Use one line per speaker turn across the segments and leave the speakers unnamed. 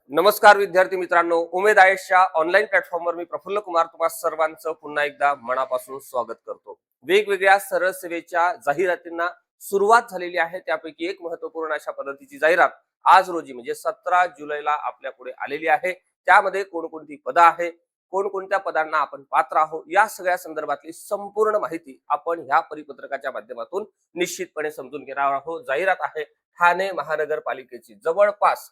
नमस्कार विद्यार्थी मित्रांनो, उमेद आयशच्या ऑनलाईन प्लॅटफॉर्मवर मी प्रफुल्ल कुमार तुम्हा सर्वांचं पुन्हा एकदा मनापासून स्वागत करतो. वेगवेगळ्या सरळ सेवेच्या जाहिरातींना सुरुवात झालेली आहे. त्यापैकी एक महत्त्वपूर्ण अशा पद्धतीची जाहिरात आज रोजी म्हणजे 17 जुलैला आपल्या पुढे आलेली आहे. त्यामध्ये कोणकोणती पदं आहे, कोणकोणत्या पदांना आपण पात्र आहोत, या सगळ्या संदर्भातली संपूर्ण माहिती आपण ह्या परिपत्रकाच्या माध्यमातून निश्चितपणे समजून घेणार आहोत. जाहिरात आहे ठाणे महानगरपालिकेची. जवळपास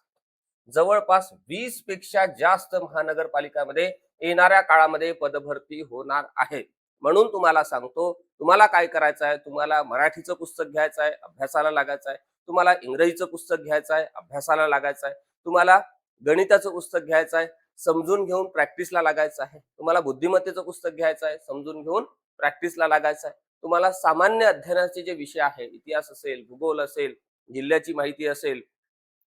जवळपास 20 पेक्षा जास्त महानगरपालिकामध्ये येणाऱ्या काळामध्ये पदभरती होणार आहे. म्हणून तुम्हाला सांगतो, तुम्हाला काय करायचं आहे, तुम्हाला मराठीचं पुस्तक घ्यायचं आहे, अभ्यासाला लागायचं आहे. तुम्हाला इंग्रजीचं पुस्तक घ्यायचं आहे, अभ्यासाला लागायचं आहे. तुम्हाला गणिताचं पुस्तक घ्यायचं आहे, समजून घेऊन प्रॅक्टिसला लागायचं आहे. तुम्हाला बुद्धिमत्तेचं पुस्तक घ्यायचं आहे, समजून घेऊन प्रॅक्टिसला लागायचं आहे. तुम्हाला सामान्य अध्ययनाचे जे विषय आहे, इतिहास असेल, भूगोल असेल, जिल्ह्याची माहिती असेल,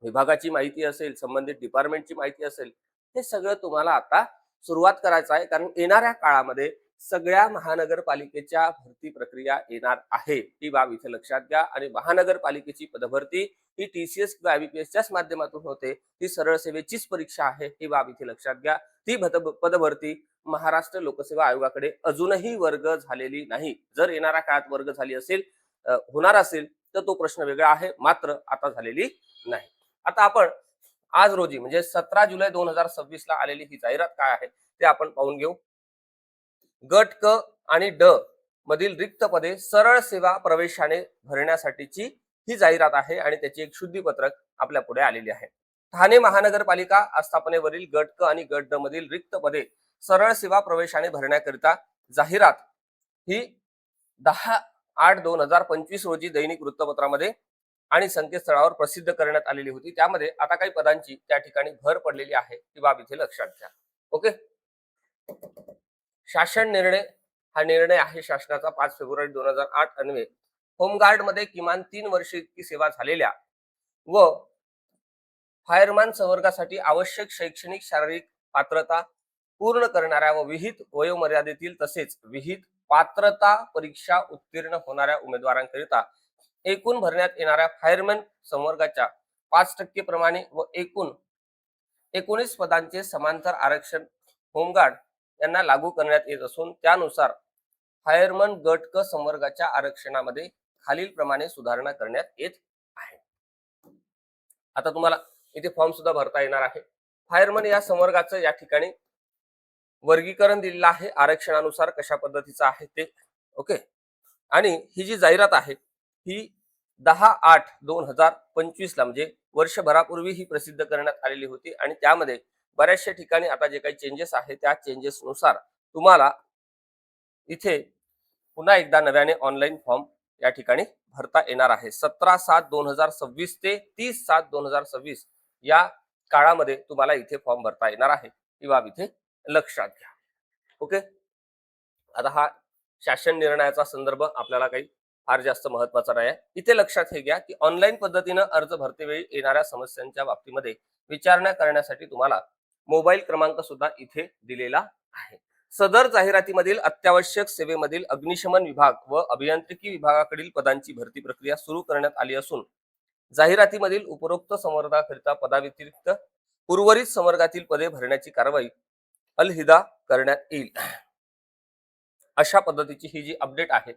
विभागाची माहिती असेल, संबंधित डिपार्टमेंटची माहिती असेल, हे सगळं तुम्हाला आता सुरुवात करायचं आहे. कारण येणाऱ्या काळामध्ये सगळ्या महानगरपालिकेच्या भरती प्रक्रिया येणार आहे. ही बाब इथे लक्षात घ्या. आणि महानगरपालिकेची पदभरती ही TCS किंवा IBPSच्याच माध्यमातून होते. ही सरळ सेवेचीच परीक्षा आहे. ही बाब इथे लक्षात घ्या. ती पदभरती महाराष्ट्र लोकसेवा आयोगाकडे अजूनही वर्ग झालेली नाही. जर येणाऱ्या काळात वर्ग झाली असेल, होणार असेल, तर तो प्रश्न वेगळा आहे. मात्र आता झालेली नाही. आता आपण आज रोजी म्हणजे 17 जुलै 2026 ला आलेली ही जाहिरात काय आहे ते आपण पाहून घेऊ. गट क आणि ड मधील रिक्त पदे सरळ सेवा प्रवेशाने भरण्यासाठीची ही जाहिरात आहे आणि त्याची एक शुद्धीपत्रक आपल्या पुढे आलेली आहे. ठाणे महानगरपालिका आस्थापनेवरील गट क आणि गट ड मधील रिक्त पदे सरळ सेवा प्रवेशाने भरण्याकरिता जाहिरात ही 10/8/2025 रोजी दैनिक वृत्तपत्रामध्ये आणि संकेतस्थळावर प्रसिद्ध करण्यात आलेली होती. त्यामध्ये आता काही पदांची त्या ठिकाणी भर पडलेली आहे, ती बाब इथे लक्षात घ्या. ओके. शासन निर्णय हा निर्णय आहे शासनाचा 5 फेब्रुवारी 2008 अन्वये होमगार्ड मध्ये किमान 3 वर्ष इतकी सेवा झालेल्या व फायरमॅन संवर्गासाठी आवश्यक शैक्षणिक शारीरिक पात्रता पूर्ण करणाऱ्या व विहित वयोमर्यादेतील तसेच विहित पात्रता परीक्षा उत्तीर्ण होणाऱ्या उमेदवारांकरिता एकूण भरण्यात येणाऱ्या फायरमॅन संवर्गाच्या 5% प्रमाणे व एकूण 19 पदांचे समांतर आरक्षण होमगार्ड यांना लागू करण्यात येत असून त्यानुसार फायरमन गट क संवर्गाच्या आरक्षणामध्ये खालील प्रमाणे सुधारणा करण्यात येत आहे. आता तुम्हाला इथे फॉर्म सुद्धा भरता येणार आहे. फायरमन या संवर्गाचं या ठिकाणी वर्गीकरण दिलेलं आहे आरक्षणानुसार कशा पद्धतीचं आहे ते. ओके. आणि ही जी जाहिरात आहे ही 10/8/2025 ला म्हणजे वर्षभरापूर्वी ही प्रसिद्ध करण्यात आलेली होती आणि त्यामध्ये बऱ्याचशा ठिकाणी आता जे काही चेंजेस आहेत त्या चेंजेस नुसार तुम्हाला इथे पुन्हा एकदा नव्याने ऑनलाईन फॉर्म या ठिकाणी भरता येणार आहे. 17/7/2026 ते 30/7/2026 या काळामध्ये तुम्हाला इथे फॉर्म भरता येणार आहे. ही बाब इथे लक्षात घ्या. ओके. आता हा शासन निर्णयाचा संदर्भ आपल्याला काही फार जास्त महत्वाचा नाही आहे. इथे लक्षात हे घ्या की ऑनलाईन पद्धतीनं अर्ज भरतेवेळी येणाऱ्या समस्यांच्या बाबतीमध्ये विचारणा करण्यासाठी तुम्हाला मोबाईल क्रमांक सुद्धा इथे दिलेला आहे. सदर जाहिरातीमधील अत्यावश्यक सेवेमधील अग्निशमन विभाग व अभियांत्रिकी विभागाकडील पदांची भरती प्रक्रिया सुरू करण्यात आली असून जाहिरातीमधील उपरोक्त संवर्गाकरिता पदाव्यतिरिक्त उर्वरित संवर्गातील पदे भरण्याची कारवाई अलहिदा करण्यात येईल. अशा पद्धतीची ही जी अपडेट आहे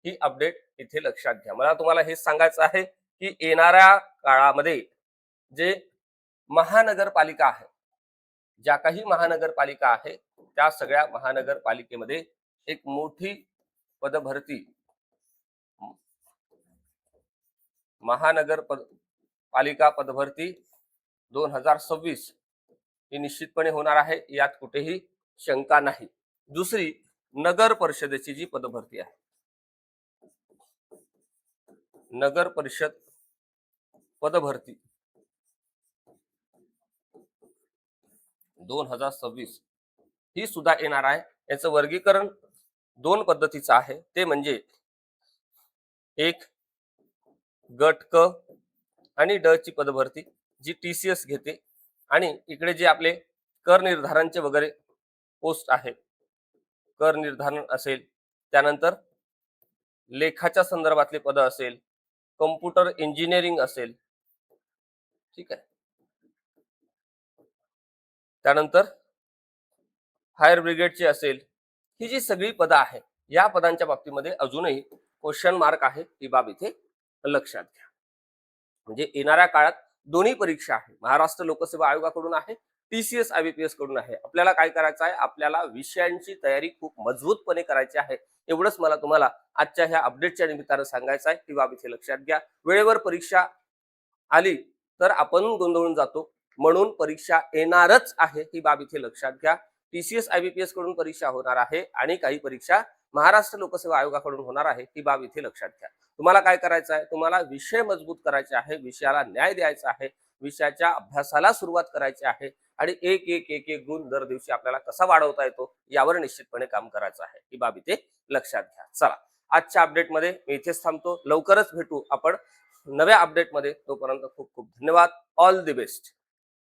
ही अपडेट इथे लक्षात घ्या. मला तुम्हाला हे सांगायचं आहे की येणाऱ्या काळामध्ये जे महानगरपालिका आहे, ज्या काही महानगरपालिका आहे त्या सगळ्या महानगरपालिकेमध्ये एक मोठी पदभरती पालिका पदभरती 2026 ही निश्चितपणे होणार आहे, यात कुठेही शंका नाही. दुसरी नगर परिषदेची जी पदभरती आहे, नगर परिषद पदभरती 2026 ही सुद्धा येणार आहे. याचं वर्गीकरण 2 पद्धतीचं आहे. ते म्हणजे एक गट क आणि ड ची पदभरती जी TCS घेते आणि इकडे जे आपले कर निर्धारणचे वगैरे पोस्ट आहे, कर निर्धारण असेल, त्यानंतर लेखाच्या संदर्भातले पद असेल, कम्प्युटर इंजिनिअरिंग असेल, ठीक आहे, त्यानंतर फायर ब्रिगेडची असेल, ही जी सगळी पदं आहे, या पदांच्या बाबतीमध्ये अजूनही क्वेश्चन मार्क आहे, ही बाब इथे लक्षात घ्या. म्हणजे येणाऱ्या काळात दोन्ही परीक्षा आहे, महाराष्ट्र लोकसेवा आयोगाकडून आहे, TCS IBPS कडून आहे. आपल्याला काय करायचं आहे, आपल्याला विषयांची तयारी खूप मजबूतपणे करायची आहे. एवढंच मला तुम्हाला आजच्या ह्या अपडेटच्या निमित्तानं सांगायचं आहे, ही बाब इथे लक्षात घ्या. वेळेवर परीक्षा आली तर आपण गोंधळून जातो, म्हणून परीक्षा येणारच आहे, ही बाब इथे लक्षात घ्या. TCS IBPS कडून परीक्षा होणार आहे आणि काही परीक्षा महाराष्ट्र लोकसेवा आयोगाकडून होणार आहे, ही बाब इथे लक्षात घ्या. तुम्हाला काय करायचं आहे, तुम्हाला विषय मजबूत करायचे आहे, विषयाला न्याय द्यायचा आहे, विषयाच्या अभ्यासाला सुरुवात करायची आहे आणि एक एक एक एक गुण दर दिवशी आपल्याला कसा वाढवता येतो यावर निश्चितपणे काम करायचं आहे, ही बाब इथे लक्षात घ्या. चला, आजच्या अपडेटमध्ये मी इथेच थांबतो. लवकरच भेटू आपण नव्या अपडेटमध्ये. तोपर्यंत खूप खूप धन्यवाद. All the best.